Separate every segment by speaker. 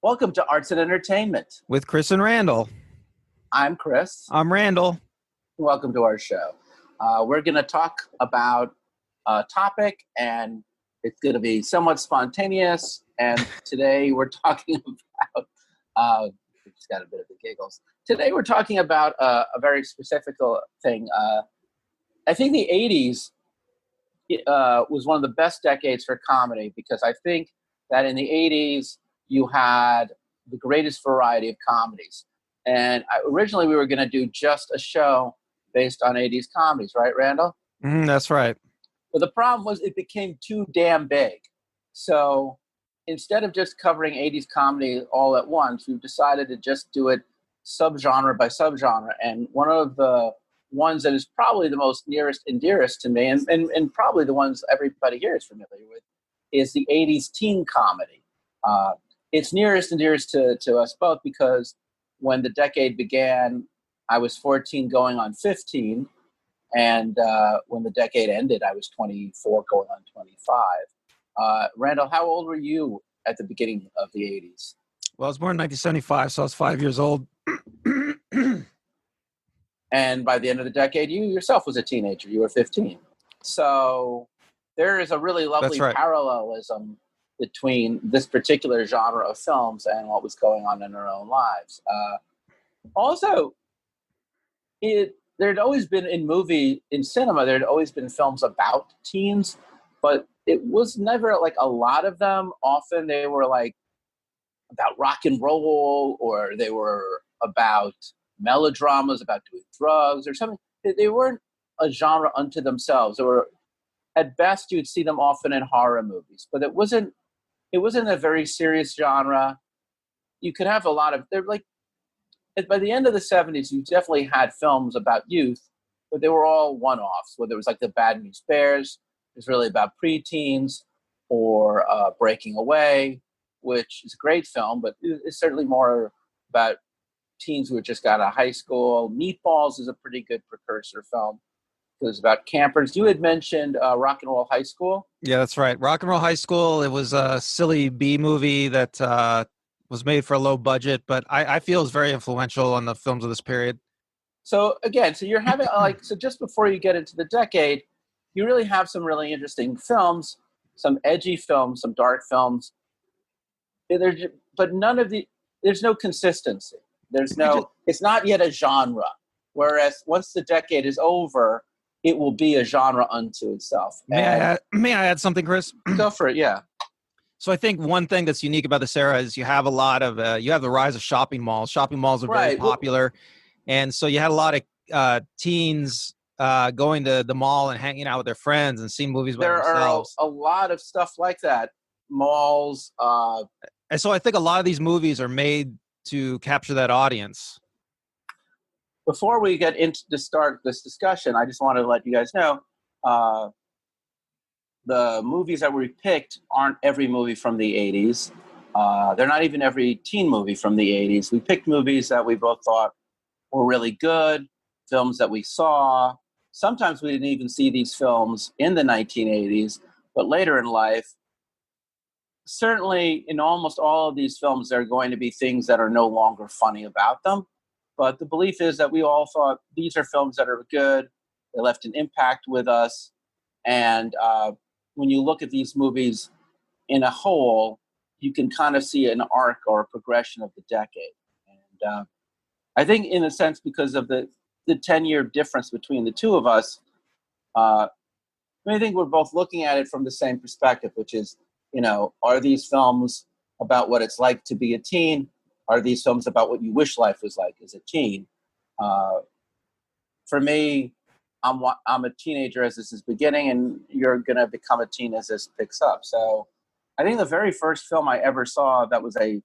Speaker 1: Welcome to Arts and Entertainment.
Speaker 2: With Chris and Randall.
Speaker 1: I'm Chris.
Speaker 2: I'm Randall.
Speaker 1: Welcome to our show. We're going to talk about a topic, and it's going to be somewhat spontaneous. And today we're talking about, we just got a bit of the giggles. Today we're talking about a very specific thing. I think the 80s was one of the best decades for comedy because I think that in the 80s, you had the greatest variety of comedies. And originally we were going to do just a show based on 80s comedies, right, Randall?
Speaker 2: That's right.
Speaker 1: But the problem was it became too damn big. So instead of just covering 80s comedy all at once, we've decided to just do it subgenre by subgenre. And one of the ones that is probably the most nearest and dearest to me, and probably the ones everybody here is familiar with, is the 80s teen comedy. It's nearest and dearest to us both because when the decade began, I was 14 going on 15. And when the decade ended, I was 24 going on 25. Randall, how old were you at the beginning of the 80s?
Speaker 2: Well, I was born in 1975, so I was 5 years old.
Speaker 1: And by the end of the decade, you yourself was a teenager. You were 15. So there is a really lovely parallelism between this particular genre of films and what was going on in our own lives. Also, there'd always been in cinema, there'd always been films about teens, but it was never like a lot of them. Often they were like about rock and roll, or they were about melodramas, about doing drugs or something. They weren't a genre unto themselves. They were, at best, you'd see them often in horror movies, but it wasn't a very serious genre. You could have a lot of, they're like, by the end of the 70s, you definitely had films about youth, but they were all one-offs, whether it was like The Bad News Bears, it was really about preteens, or Breaking Away, which is a great film, but it's certainly more about teens who had just got out of high school. Meatballs is a pretty good precursor film. It was about campers. You had mentioned Rock and Roll High School.
Speaker 2: Yeah, that's right. Rock and Roll High School. It was a silly B movie that was made for a low budget, but I feel is very influential on the films of this period.
Speaker 1: So again, so you're having so just before you get into the decade, you really have some really interesting films, some edgy films, some dark films. But there's no consistency. It's not yet a genre. Whereas once the decade is over, it will be a genre unto itself.
Speaker 2: May I add something, Chris?
Speaker 1: Go for it, yeah.
Speaker 2: So I think one thing that's unique about this era is you have a lot of you have the rise of shopping malls. Shopping malls are very popular, and so you had a lot of teens going to the mall and hanging out with their friends and seeing movies by themselves.
Speaker 1: There are a lot of stuff like that. Malls.
Speaker 2: And so I think a lot of these movies are made to capture that audience.
Speaker 1: Before we get into to start this discussion, I just want to let you guys know the movies that we picked aren't every movie from the 80s. They're not even every teen movie from the 80s. We picked movies that we both thought were really good, films that we saw. Sometimes we didn't even see these films in the 1980s, but later in life. Certainly, in almost all of these films, there are going to be things that are no longer funny about them. But the belief is that we all thought these are films that are good. They left an impact with us. And when you look at these movies in a whole, you can kind of see an arc or a progression of the decade. And I think, in a sense, because of the 10-year difference between the two of us, I think we're both looking at it from the same perspective, which is, are these films about what it's like to be a teen? Are these films about what you wish life was like as a teen? For me, I'm a teenager as this is beginning, and you're going to become a teen as this picks up. So I think the very first film I ever saw that was a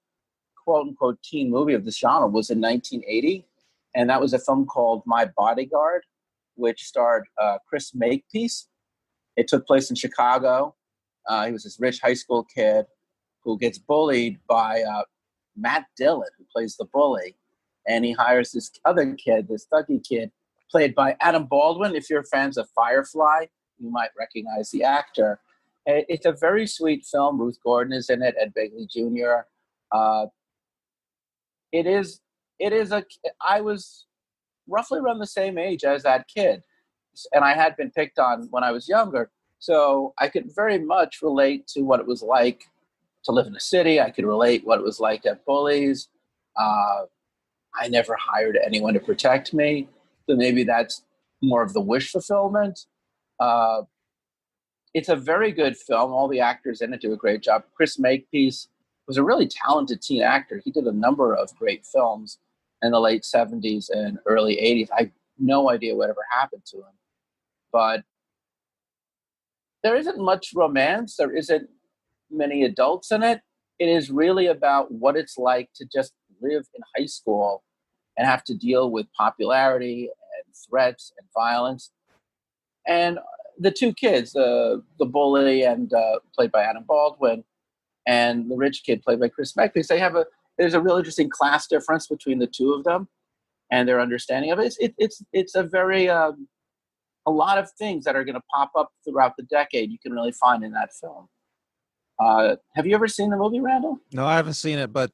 Speaker 1: quote-unquote teen movie of this genre was in 1980, and that was a film called My Bodyguard, which starred Chris Makepeace. It took place in Chicago. He was this rich high school kid who gets bullied by Matt Dillon, who plays the bully. And he hires this other kid, this thuggy kid, played by Adam Baldwin. If you're fans of Firefly, you might recognize the actor. It's a very sweet film. Ruth Gordon is in it, Ed Begley Jr. it is I was roughly around the same age as that kid, and I had been picked on when I was younger, so I could very much relate to what it was like to live in a city. I could relate what it was like to have bullies. I never hired anyone to protect me, so maybe that's more of the wish fulfillment. It's a very good film. All the actors in it do a great job. Chris Makepeace was a really talented teen actor. He did a number of great films in the late 70s and early 80s. I have no idea whatever happened to him. But there isn't much romance. There isn't many adults in it. It is really about what it's like to just live in high school and have to deal with popularity and threats and violence. And the two kids, the bully and played by Adam Baldwin, and the rich kid played by Chris Makepeace, there's a real interesting class difference between the two of them and their understanding of it. It's a very a lot of things that are going to pop up throughout the decade you can really find in that film. Have you ever seen the movie, Randall?
Speaker 2: No, I haven't seen it, but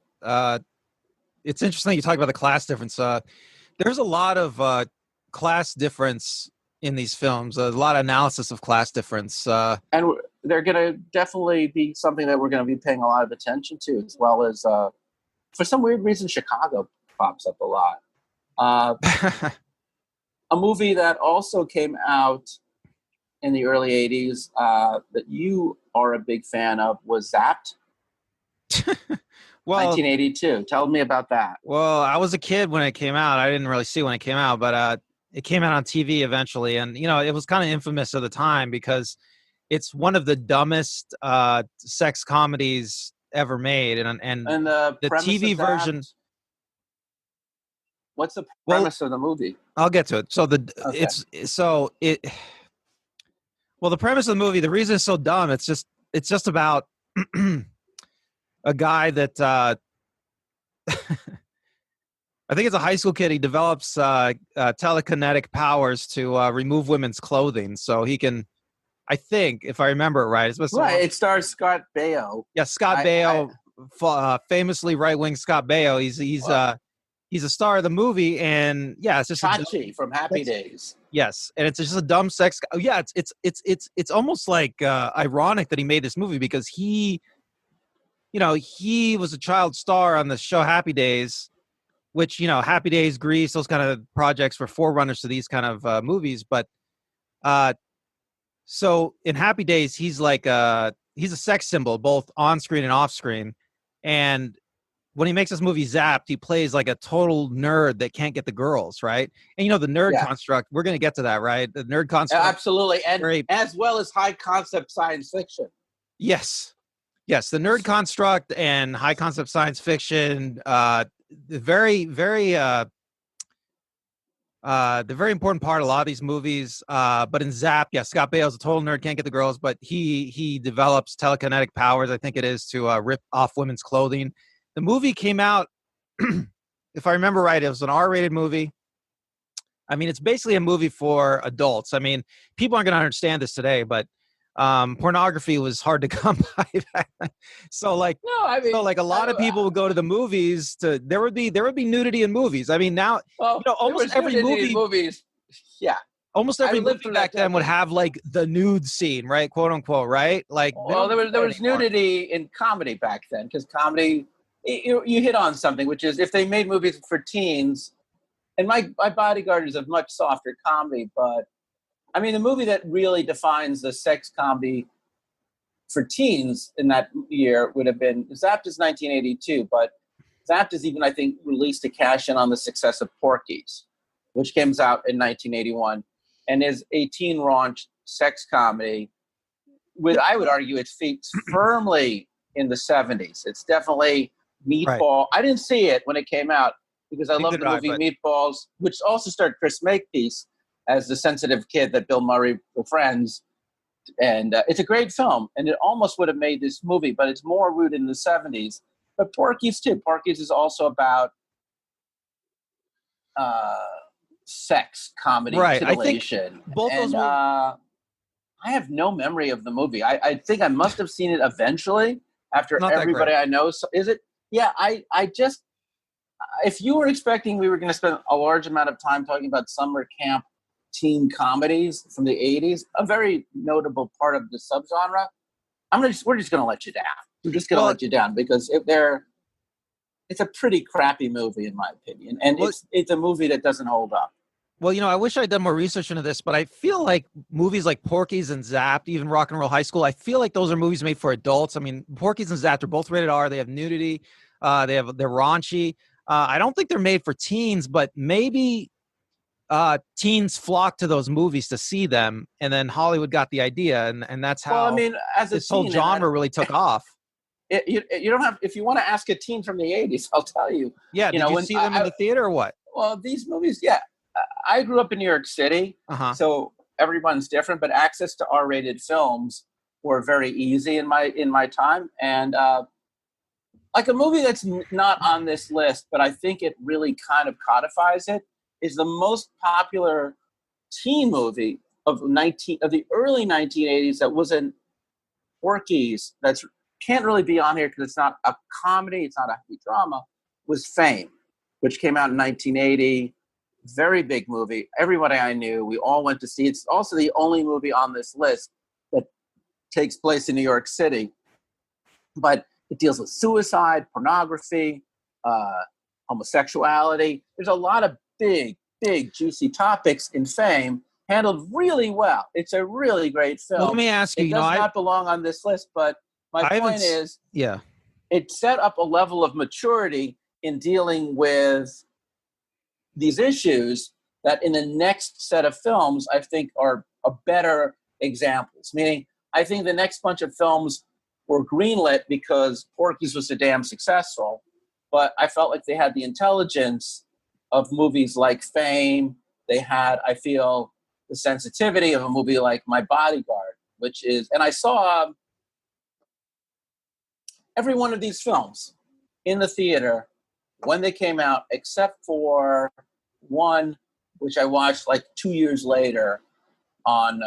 Speaker 2: it's interesting you talk about the class difference. There's a lot of class difference in these films, a lot of analysis of class difference.
Speaker 1: And they're going to definitely be something that we're going to be paying a lot of attention to, as well as, for some weird reason, Chicago pops up a lot. A movie that also came out in the early 80s that you are a big fan of was Zapped. Well, 1982. Tell me about that.
Speaker 2: Well, I was a kid when it came out. I didn't really see when it came out, but it came out on TV eventually. And, it was kind of infamous at the time because it's one of the dumbest sex comedies ever made. And
Speaker 1: the
Speaker 2: TV version.
Speaker 1: What's the premise of the movie?
Speaker 2: I'll get to it. So the premise of the movie, the reason it's so dumb, it's just about a guy that I think it's a high school kid. He develops telekinetic powers to remove women's clothing, so he can. I think, if I remember it right,
Speaker 1: it stars Scott Baio.
Speaker 2: Yeah, Scott Baio, famously right-wing Scott Baio. He's a star of the movie, and yeah, it's just
Speaker 1: Chachi from Happy Days.
Speaker 2: Yes, and it's just a dumb sex. Yeah, it's almost like ironic that he made this movie because he was a child star on the show Happy Days. Which, Happy Days, Grease, those kind of projects were forerunners to these kind of movies. But so in Happy Days, he's a sex symbol, both on screen and off screen. And when he makes this movie Zapped, he plays like a total nerd that can't get the girls, right? And the nerd construct, we're going to get to that, right? The nerd construct.
Speaker 1: Absolutely. And as well as high concept science fiction.
Speaker 2: Yes. Yes. The nerd construct and high concept science fiction, the very important part of a lot of these movies. But in Zapped, Scott Baio's a total nerd, can't get the girls, but he develops telekinetic powers, I think it is, to rip off women's clothing. The movie came out, if I remember right, it was an R-rated movie. I mean, it's basically a movie for adults. I mean, people aren't going to understand this today, but pornography was hard to come by back then. So a lot of people would go to the movies there would be nudity in movies. I mean, now almost every
Speaker 1: movies. Yeah.
Speaker 2: Almost every movie back then would have like the nude scene, right? Quote unquote, right? Like
Speaker 1: there was nudity in comedy back then because comedy you hit on something, which is if they made movies for teens, and my Bodyguard is a much softer comedy, but I mean, the movie that really defines the sex comedy for teens in that year would have been Zapped is 1982, but Zapped is even, I think, released to cash in on the success of Porky's, which comes out in 1981 and is a teen raunch sex comedy with, I would argue, its feet firmly in the 70s. It's definitely Meatball. Right. I didn't see it when it came out because I love the movie Meatballs, which also starred Chris Makepeace as the sensitive kid that Bill Murray befriends. And it's a great film, and it almost would have made this movie, but it's more rooted in the 70s. But Porky's, too. Porky's is also about sex, comedy, titillation.
Speaker 2: I think both those movies...
Speaker 1: I have no memory of the movie. I think I must have seen it eventually after everybody I know. So is it? Yeah, I if you were expecting we were going to spend a large amount of time talking about summer camp teen comedies from the 80s, a very notable part of the subgenre, we're just going to let you down. We're just going to let you down because it's a pretty crappy movie in my opinion, and it's a movie that doesn't hold up.
Speaker 2: Well, I wish I'd done more research into this, but I feel like movies like Porky's and Zapped, even Rock and Roll High School, I feel like those are movies made for adults. I mean, Porky's and Zapped are both rated R. They have nudity. They're raunchy. I don't think they're made for teens, but maybe teens flock to those movies to see them, and then Hollywood got the idea, and that's how
Speaker 1: as
Speaker 2: this whole genre really took off.
Speaker 1: You don't have, if you want to ask a teen from the 80s, I'll tell you.
Speaker 2: Yeah, did you see them in the theater or what?
Speaker 1: Well, these movies, yeah. I grew up in New York City, so everyone's different, but access to R-rated films were very easy in my time. And like a movie that's not on this list, but I think it really kind of codifies it, is the most popular teen movie of the early 1980s that wasn't Porky's, that's can't really be on here because it's not a comedy, it's not a happy drama, was Fame, which came out in 1980. Very big movie. Everybody I knew, we all went to see. It's also the only movie on this list that takes place in New York City. But it deals with suicide, pornography, homosexuality. There's a lot of big, juicy topics in Fame, handled really well. It's a really great film.
Speaker 2: Well, let me ask you,
Speaker 1: it does not belong on this list, but my point is, it set up a level of maturity in dealing with these issues that in the next set of films, I think are better examples. Meaning, I think the next bunch of films were greenlit because Porky's was so damn successful, but I felt like they had the intelligence of movies like Fame. They had, I feel, the sensitivity of a movie like My Bodyguard, which is, and I saw every one of these films in the theater when they came out, except for one, which I watched like 2 years later on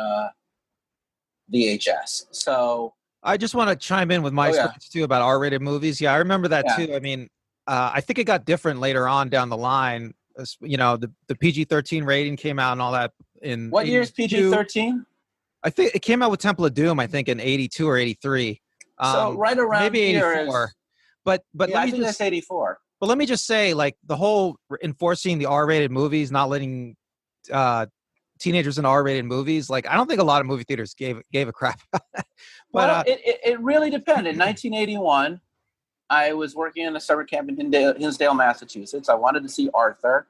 Speaker 1: VHS. So
Speaker 2: I just want to chime in with my experience too about R-rated movies. Yeah, I remember that too. I mean, I think it got different later on down the line. The PG-13 rating came out and all that. In
Speaker 1: what year is PG-13?
Speaker 2: I think it came out with Temple of Doom, I think in 82 or 83.
Speaker 1: So right around
Speaker 2: maybe 84. But
Speaker 1: I think that's 84.
Speaker 2: But let me just say, like, the whole enforcing the R-rated movies, not letting teenagers in R-rated movies, like, I don't think a lot of movie theaters gave a crap about that.
Speaker 1: But it really depended. In 1981, I was working in a summer camp in Hinsdale, Massachusetts. I wanted to see Arthur,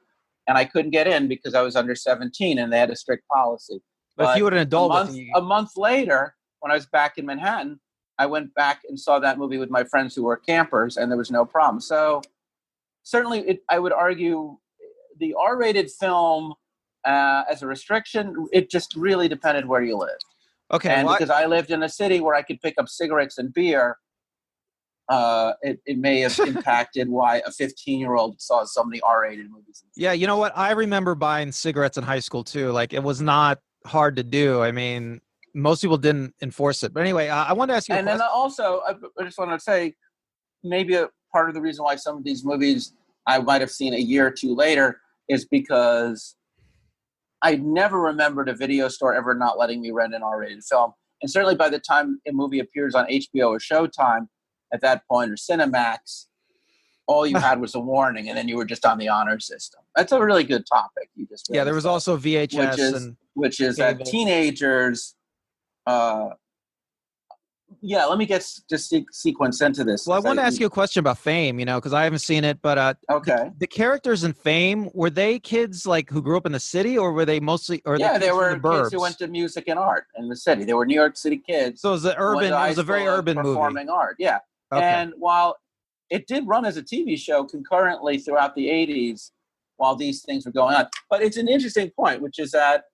Speaker 1: and I couldn't get in because I was under 17, and they had a strict policy.
Speaker 2: But if you were an adult,
Speaker 1: a month later, when I was back in Manhattan, I went back and saw that movie with my friends who were campers, and there was no problem. So certainly, I would argue the R-rated film as a restriction, it just really depended where you lived.
Speaker 2: Okay.
Speaker 1: And because I lived in a city where I could pick up cigarettes and beer, it may have impacted why a 15-year-old saw so many R-rated movies.
Speaker 2: Yeah, you know what? I remember buying cigarettes in high school, too. Like, it was not hard to do. I mean, most people didn't enforce it. But anyway, I wanted to ask you
Speaker 1: and then also, I just want to say, maybe a part of the reason why some of these movies I might have seen a year or two later is because I never remembered a video store ever not letting me rent an R-rated film. And certainly by the time a movie appears on HBO or Showtime at that point, or Cinemax, all you had was a warning, and then you were just on the honor system. That's a really good topic. You just
Speaker 2: there was also VHS,
Speaker 1: which is that teenagers. Let me just sequence into this.
Speaker 2: Well, I want to ask you a question about Fame, because I haven't seen it, but
Speaker 1: okay.
Speaker 2: The characters in Fame, were they kids like who grew up in the city, or were they mostly? Or
Speaker 1: they were kids who went to music and art in the city. They were New York City kids.
Speaker 2: So it was a very urban movie.
Speaker 1: Performing art, yeah. Okay. And while it did run as a TV show concurrently throughout the 80s while these things were going on, but it's an interesting point, which is that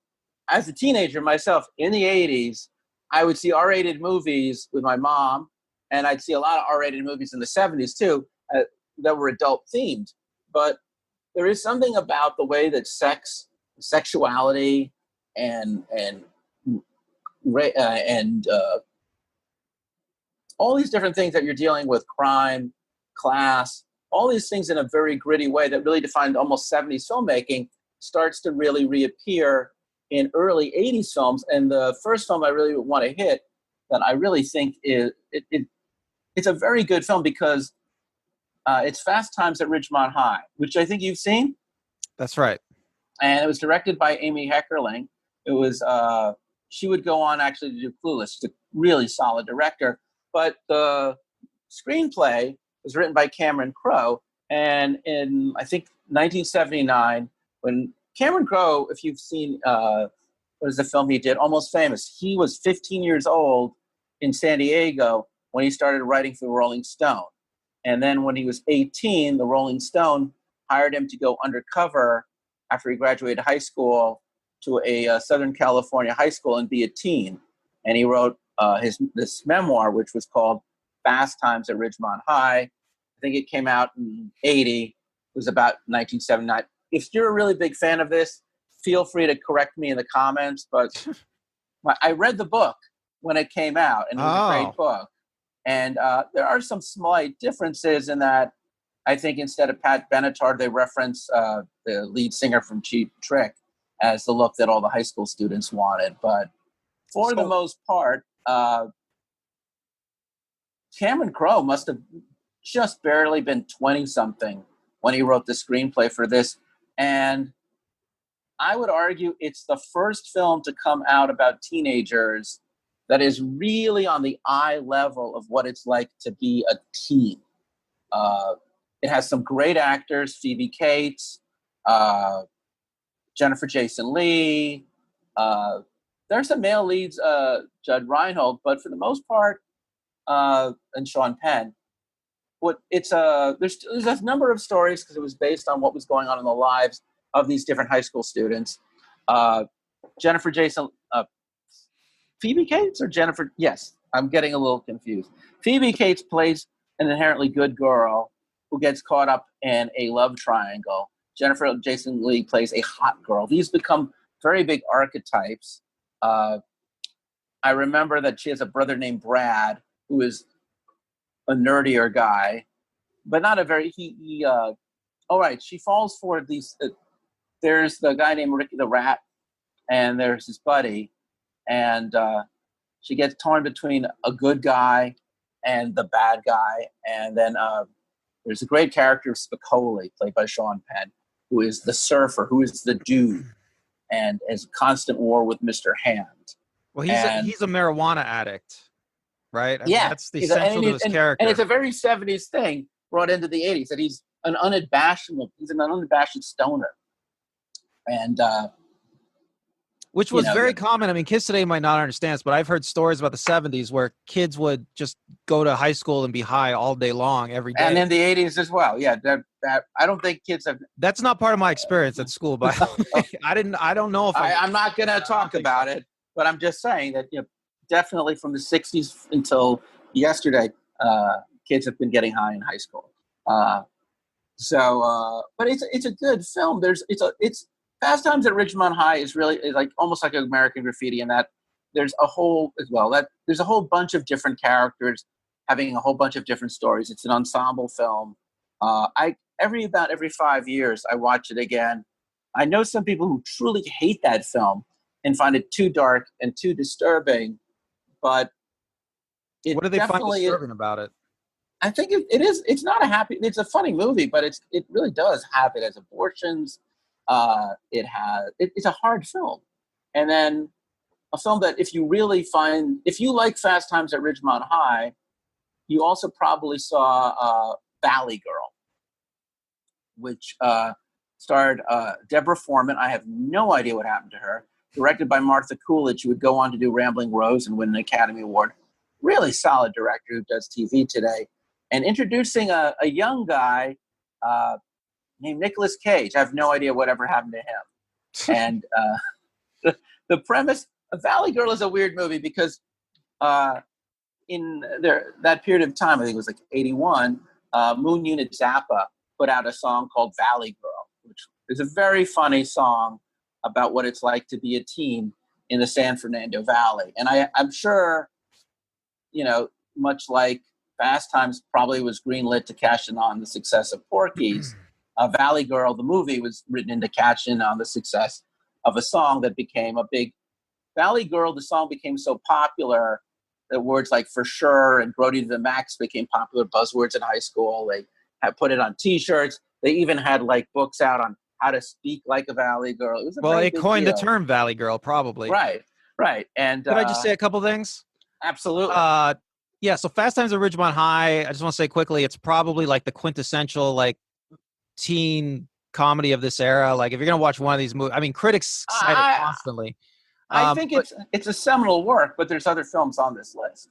Speaker 1: as a teenager myself in the 80s, I would see R-rated movies with my mom, and I'd see a lot of R-rated movies in the 70s too that were adult themed. But there is something about the way that sexuality, and all these different things that you're dealing with, crime, class, all these things in a very gritty way that really defined almost 70s filmmaking starts to really reappear in early 80s films. And the first film I really want to hit that I really think is, it's a very good film because it's Fast Times at Ridgemont High, which I think you've seen.
Speaker 2: That's right.
Speaker 1: And it was directed by Amy Heckerling. It was, she would go on actually to do Clueless. She's a really solid director. But the screenplay was written by Cameron Crowe. And in, I think, 1979, when Cameron Crowe, if you've seen, what is the film he did, Almost Famous, he was 15 years old in San Diego when he started writing for the Rolling Stone. And then when he was 18, the Rolling Stone hired him to go undercover after he graduated high school to a Southern California high school and be a teen. And he wrote this memoir, which was called Fast Times at Ridgemont High. I think it came out in 80. It was about 1979. If you're a really big fan of this, feel free to correct me in the comments. But I read the book when it came out, and it was a great book. And there are some slight differences in that. I think instead of Pat Benatar, they reference the lead singer from Cheap Trick as the look that all the high school students wanted. But for the most part, Cameron Crowe must have just barely been 20-something when he wrote the screenplay for this. And I would argue it's the first film to come out about teenagers that is really on the eye level of what it's like to be a teen. It has some great actors, Phoebe Cates, Jennifer Jason Leigh. There's some male leads, Judd Reinhold, but for the most part, and Sean Penn. There's a number of stories because it was based on what was going on in the lives of these different high school students. Jennifer Jason, Phoebe Cates or Jennifer? Yes, I'm getting a little confused. Phoebe Cates plays an inherently good girl who gets caught up in a love triangle. Jennifer Jason Leigh plays a hot girl. These become very big archetypes. I remember that she has a brother named Brad, who is a nerdier guy, but not a very, she falls for these, there's the guy named Ricky the Rat, and there's his buddy, and she gets torn between a good guy and the bad guy, and then there's a great character, Spicoli, played by Sean Penn, who is the surfer, who is the dude, and is constant war with Mr. Hand.
Speaker 2: Well, he's a marijuana addict, right? That's the
Speaker 1: he's
Speaker 2: central to his character.
Speaker 1: And it's a very 70s thing brought into the 80s, that he's an unabashed stoner. And
Speaker 2: which was very common. I mean, kids today might not understand this, but I've heard stories about the 70s where kids would just go to high school and be high all day long, every day.
Speaker 1: And in the 80s as well. Yeah, that I don't think kids have.
Speaker 2: That's not part of my experience at school, but I don't know if
Speaker 1: I'm not going to talk about it, but I'm just saying that definitely from the 60s until yesterday, kids have been getting high in high school. But it's a good film. It's Fast Times at Ridgemont High is like almost like American Graffiti in that there's a whole bunch of different characters having a whole bunch of different stories. It's an ensemble film. Every 5 years I watch it again. I know some people who truly hate that film and find it too dark and too disturbing, but
Speaker 2: what do they find disturbing about it?
Speaker 1: I think it is. It's not it's a funny movie, but it really does have it as abortions. It's a hard film. And then a film that if you like Fast Times at Ridgemont High, you also probably saw Valley Girl, which starred Deborah Foreman. I have no idea what happened to her. Directed by Martha Coolidge, who would go on to do Rambling Rose and win an Academy Award. Really solid director who does TV today. And introducing a young guy named Nicolas Cage. I have no idea whatever happened to him. And the premise of Valley Girl is a weird movie because in that period of time, I think it was like 81, Moon Unit Zappa put out a song called Valley Girl, which is a very funny song about what it's like to be a teen in the San Fernando Valley. And I'm sure, much like Fast Times probably was greenlit to cash in on the success of Porky's. Valley Girl, the movie, was written in to cash in on the success of a song that became a big... Valley Girl, the song became so popular that words like For Sure and Grody to the Max became popular buzzwords in high school. They had put it on T-shirts. They even had like books out on how to speak like a Valley Girl. It was
Speaker 2: they coined the term Valley Girl, probably.
Speaker 1: Right. And
Speaker 2: could I just say a couple things?
Speaker 1: Absolutely.
Speaker 2: Yeah. So Fast Times at Ridgemont High. I just want to say quickly, it's probably like the quintessential like teen comedy of this era. Like if you're gonna watch one of these movies, I mean, critics cite it constantly.
Speaker 1: I think it's a seminal work, but there's other films on this list.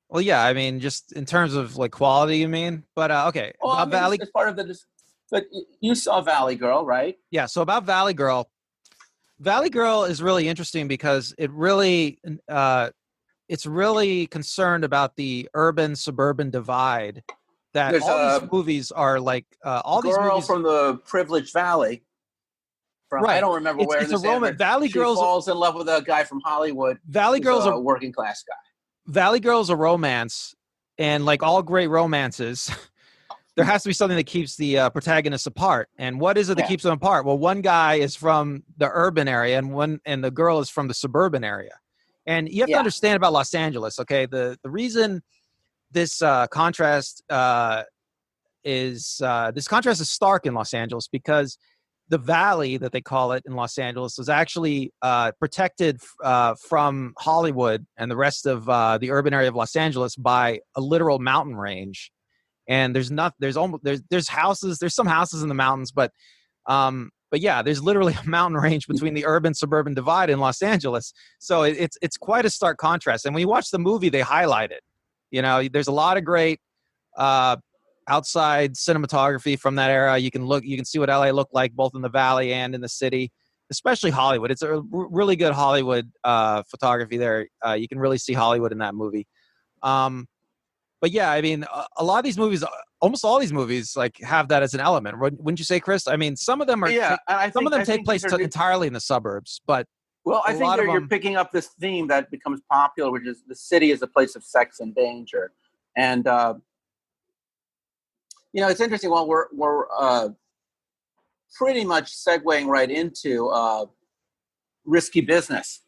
Speaker 2: Well, yeah, I mean, just in terms of like quality, you mean? But okay,
Speaker 1: well, I mean, Valley. It's part of the. But you saw Valley Girl, right?
Speaker 2: Yeah. So about Valley Girl, Valley Girl is really interesting because it's really concerned about the urban-suburban divide. That there's all these movies are like all these movies
Speaker 1: from the privileged valley.
Speaker 2: Right.
Speaker 1: I don't remember where
Speaker 2: it's a romance. Valley Girls
Speaker 1: falls in love with a guy from Hollywood.
Speaker 2: Valley Girls
Speaker 1: are a working class guy.
Speaker 2: Valley Girls a romance, and like all great romances, there has to be something that keeps the protagonists apart. And what is it that keeps them apart? Well, one guy is from the urban area, and the girl is from the suburban area. And you have to understand about Los Angeles. Okay, the reason this contrast is stark in Los Angeles because the valley that they call it in Los Angeles is actually protected from Hollywood and the rest of the urban area of Los Angeles by a literal mountain range. And there's houses, there's some houses in the mountains, but yeah, there's literally a mountain range between the urban suburban divide in Los Angeles. So it's quite a stark contrast. And when you watch the movie, they highlight it. You know, there's a lot of great outside cinematography from that era. You can see what LA looked like both in the valley and in the city, especially Hollywood. It's a really good Hollywood photography there. You can really see Hollywood in that movie. But yeah, I mean, a lot of these movies, almost all these movies, like have that as an element. Wouldn't you say, Chris? I mean, some of them are. Yeah, some of them take place entirely in the suburbs, but.
Speaker 1: Well, I think you're picking up this theme that becomes popular, which is the city is a place of sex and danger, and it's interesting. Well, we're pretty much segueing right into Risky Business,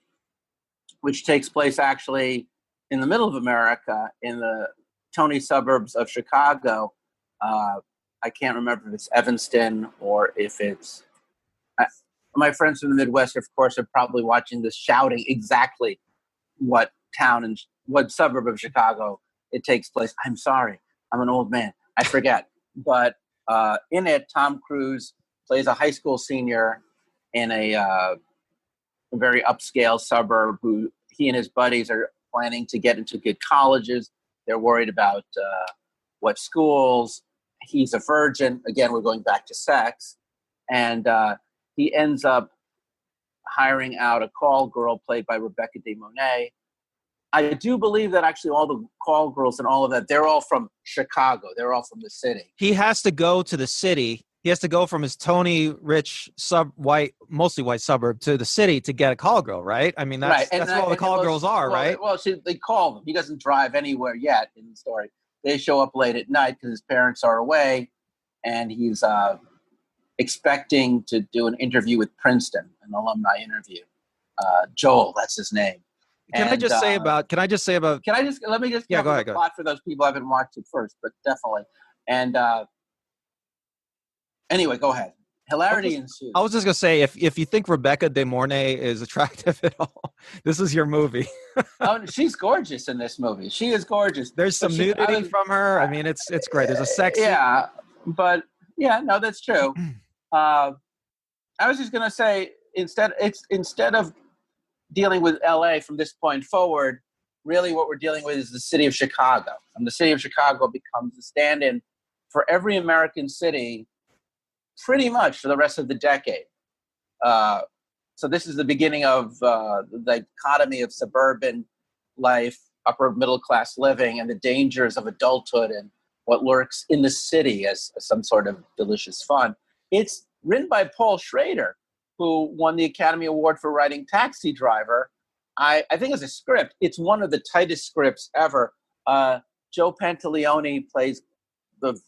Speaker 1: which takes place actually in the middle of America in the Tony suburbs of Chicago. I can't remember if it's Evanston or if it's. My friends from the Midwest, of course, are probably watching this, shouting exactly what town and what suburb of Chicago it takes place. I'm sorry. I'm an old man. I forget. But in it, Tom Cruise plays a high school senior in a very upscale suburb who he and his buddies are planning to get into good colleges. They're worried about what schools. He's a virgin. Again, we're going back to sex. And he ends up hiring out a call girl played by Rebecca De Mornay. I do believe that actually all the call girls and all of that, they're all from Chicago. They're all from the city.
Speaker 2: He has to go to the city. He has to go from his Tony rich mostly white suburb to the city to get a call girl, right? I mean, that's what all the call girls are, right?
Speaker 1: Well, they call them. He doesn't drive anywhere yet in the story. They show up late at night because his parents are away, and he's expecting to do an interview with Princeton, an alumni interview. Joel, that's his name.
Speaker 2: Let me just say about
Speaker 1: go ahead. Plot for those people who haven't watched it first, but definitely. And anyway, go ahead. Hilarity ensues.
Speaker 2: I was just gonna say, if you think Rebecca De Mornay is attractive at all, this is your movie.
Speaker 1: Oh, she's gorgeous in this movie. She is gorgeous.
Speaker 2: There's some nudity from her. I mean, it's great. There's a sex.
Speaker 1: Yeah, but no, that's true. I was just gonna say instead of dealing with LA from this point forward, really what we're dealing with is the city of Chicago, and the city of Chicago becomes the stand-in for every American city, pretty much for the rest of the decade. So this is the beginning of the dichotomy of suburban life, upper middle class living, and the dangers of adulthood and what lurks in the city as some sort of delicious fun. It's written by Paul Schrader, who won the Academy Award for writing Taxi Driver. I think as a script, it's one of the tightest scripts ever. Joe Pantoliano plays the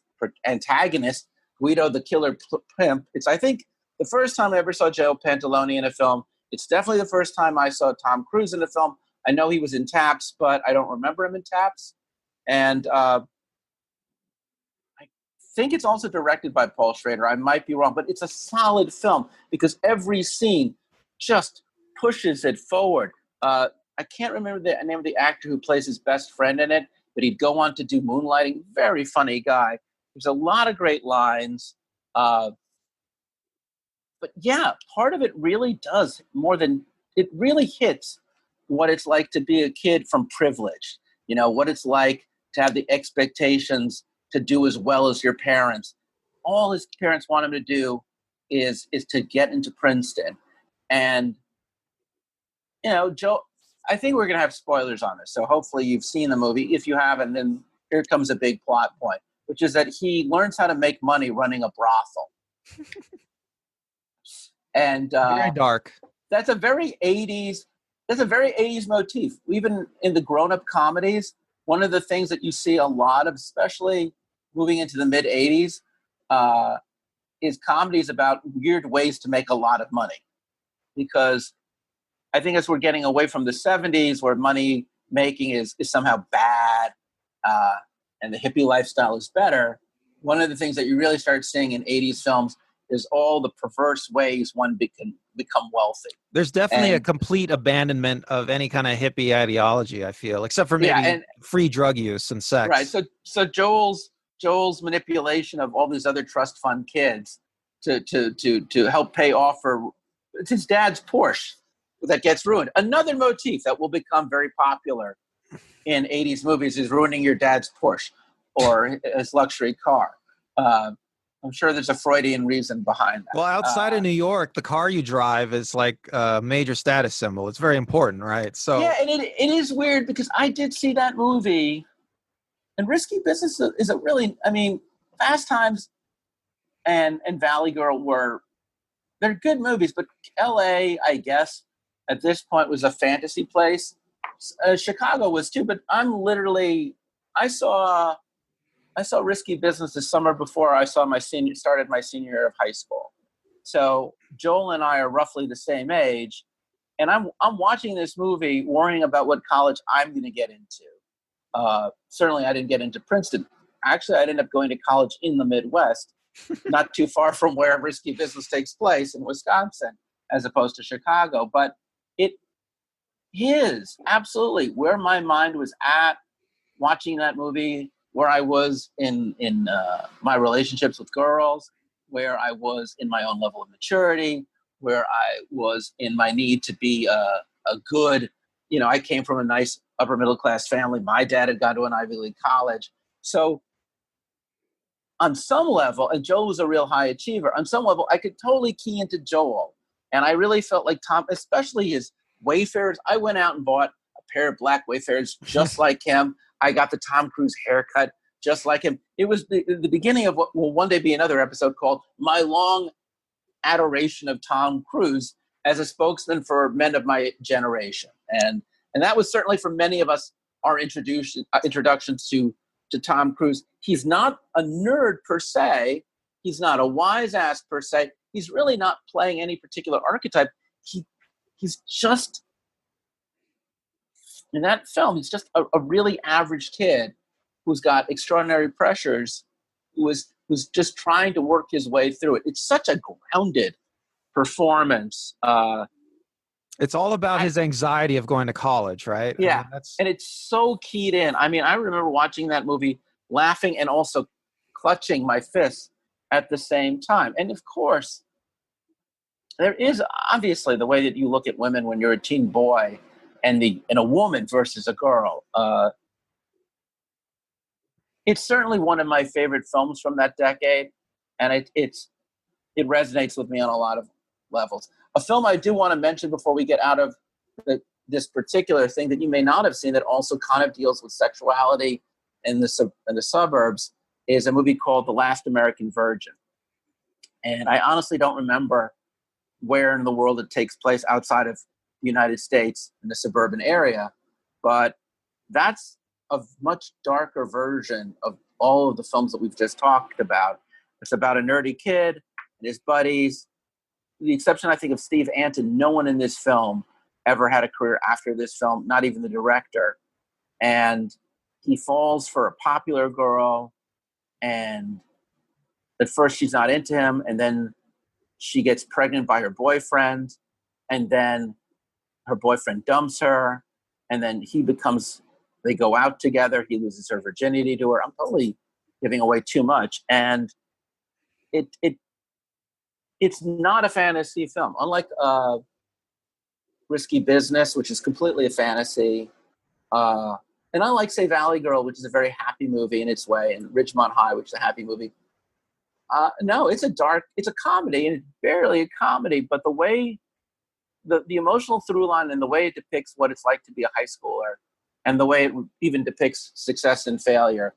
Speaker 1: antagonist, Guido the Killer Pimp. It's, I think, the first time I ever saw Joe Pantoliano in a film. It's definitely the first time I saw Tom Cruise in a film. I know he was in Taps, but I don't remember him in Taps. And I think it's also directed by Paul Schrader. I might be wrong, but it's a solid film because every scene just pushes it forward. I can't remember the name of the actor who plays his best friend in it, but he'd go on to do Moonlighting. Very funny guy. There's a lot of great lines. But yeah, part of it really does more than it really hits what it's like to be a kid from privilege. You know, what it's like to have the expectations to do as well as your parents. All his parents want him to do is to get into Princeton. And, you know, Joe, I think we're going to have spoilers on this. So hopefully you've seen the movie. If you haven't, then here comes a big plot point, which is that he learns how to make money running a brothel. And
Speaker 2: very dark.
Speaker 1: That's a very 80s. That's a very 80s motif. Even in the grown-up comedies, one of the things that you see a lot of, especially moving into the mid 80s, is comedies about weird ways to make a lot of money. Because I think as we're getting away from the 70s, where money making is somehow bad, and the hippie lifestyle is better, one of the things that you really start seeing in 80s films is all the perverse ways one can become wealthy.
Speaker 2: There's definitely a complete abandonment of any kind of hippie ideology, I feel, except for maybe free drug use and sex.
Speaker 1: Right. So Joel's manipulation of all these other trust fund kids to help pay off for it's his dad's Porsche that gets ruined. Another motif that will become very popular in 80s movies is ruining your dad's Porsche or his luxury car. I'm sure there's a Freudian reason behind that.
Speaker 2: Well, outside of New York, the car you drive is like a major status symbol. It's very important, right? So
Speaker 1: yeah, and it is weird because I did see that movie, and Risky Business is a really, I mean, Fast Times and Valley Girl they're good movies, but L.A., I guess, at this point was a fantasy place. Chicago was too, but I saw Risky Business the summer before I started my senior year of high school. So Joel and I are roughly the same age, and I'm watching this movie worrying about what college I'm going to get into. Certainly I didn't get into Princeton. Actually, I ended up going to college in the Midwest, not too far from where Risky Business takes place in Wisconsin, as opposed to Chicago. But it is absolutely where my mind was at watching that movie, where I was in my relationships with girls, where I was in my own level of maturity, where I was in my need to be a good, I came from a nice upper middle class family. My dad had gone to an Ivy League college. So on some level, and Joel was a real high achiever, on some level, I could totally key into Joel. And I really felt like Tom, especially his Wayfarers. I went out and bought a pair of black Wayfarers just like him. I got the Tom Cruise haircut just like him. It was the beginning of what will one day be another episode called My Long Adoration of Tom Cruise as a spokesman for men of my generation. And that was certainly for many of us our introductions to Tom Cruise. He's not a nerd per se. He's not a wise ass per se. He's really not playing any particular archetype. He's just, in that film, he's just a really average kid who's got extraordinary pressures, who's just trying to work his way through it. It's such a grounded performance.
Speaker 2: It's all about his anxiety of going to college, right?
Speaker 1: Yeah,
Speaker 2: I mean,
Speaker 1: and it's so keyed in. I mean, I remember watching that movie, laughing and also clutching my fists at the same time. And of course, there is obviously the way that you look at women when you're a teen boy and a woman versus a girl. It's certainly one of my favorite films from that decade, and it resonates with me on a lot of levels. A film I do want to mention before we get out of this particular thing that you may not have seen that also kind of deals with sexuality in the suburbs is a movie called The Last American Virgin. And I honestly don't remember where in the world it takes place outside of the United States in the suburban area, but that's a much darker version of all of the films that we've just talked about. It's about a nerdy kid and his buddies. With the exception, I think, of Steve Anton, no one in this film ever had a career after this film, not even the director. And he falls for a popular girl, and at first she's not into him, and then she gets pregnant by her boyfriend, and then her boyfriend dumps her, and then they go out together. He loses her virginity to her. I'm totally giving away too much. And it's not a fantasy film. Unlike Risky Business, which is completely a fantasy, and unlike, say, Valley Girl, which is a very happy movie in its way, and Ridgemont High, which is a happy movie. No, it's a comedy, and it's barely a comedy, but the way, the emotional through line and the way it depicts what it's like to be a high schooler, and the way it even depicts success and failure,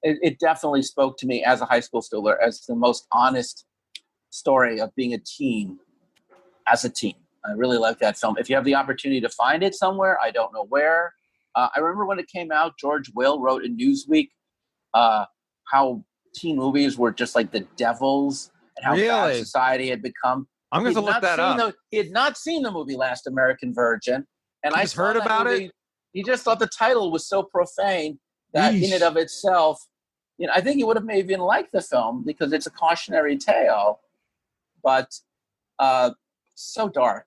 Speaker 1: it definitely spoke to me as a high school schooler as the most honest story of being a teen as a teen. I really like that film. If you have the opportunity to find it somewhere, I don't know where. I remember when it came out, George Will wrote in Newsweek how teen movies were just like the devils and how bad society had become.
Speaker 2: I'm going to look that up.
Speaker 1: He had not seen the movie Last American Virgin. And I
Speaker 2: heard about it.
Speaker 1: He just thought the title was so profane that in and of itself, I think he would have maybe even liked the film because it's a cautionary tale, but so dark.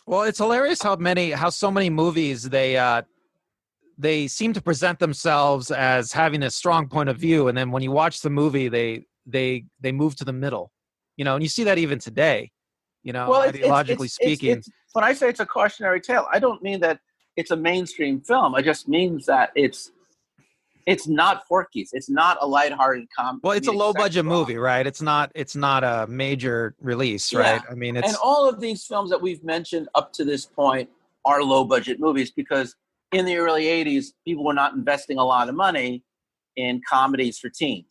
Speaker 2: Well, it's hilarious how so many movies they seem to present themselves as having a strong point of view, and then when you watch the movie, they move to the middle, and you see that even today, ideologically speaking.
Speaker 1: When I say it's a cautionary tale, I don't mean that it's a mainstream film. It just means that it's not Porky's. It's not a lighthearted comedy.
Speaker 2: Well, it's a low budget movie, right? It's not a major release, right? I mean,
Speaker 1: and all of these films that we've mentioned up to this point are low budget movies because in the early 80s, people were not investing a lot of money in comedies for teens.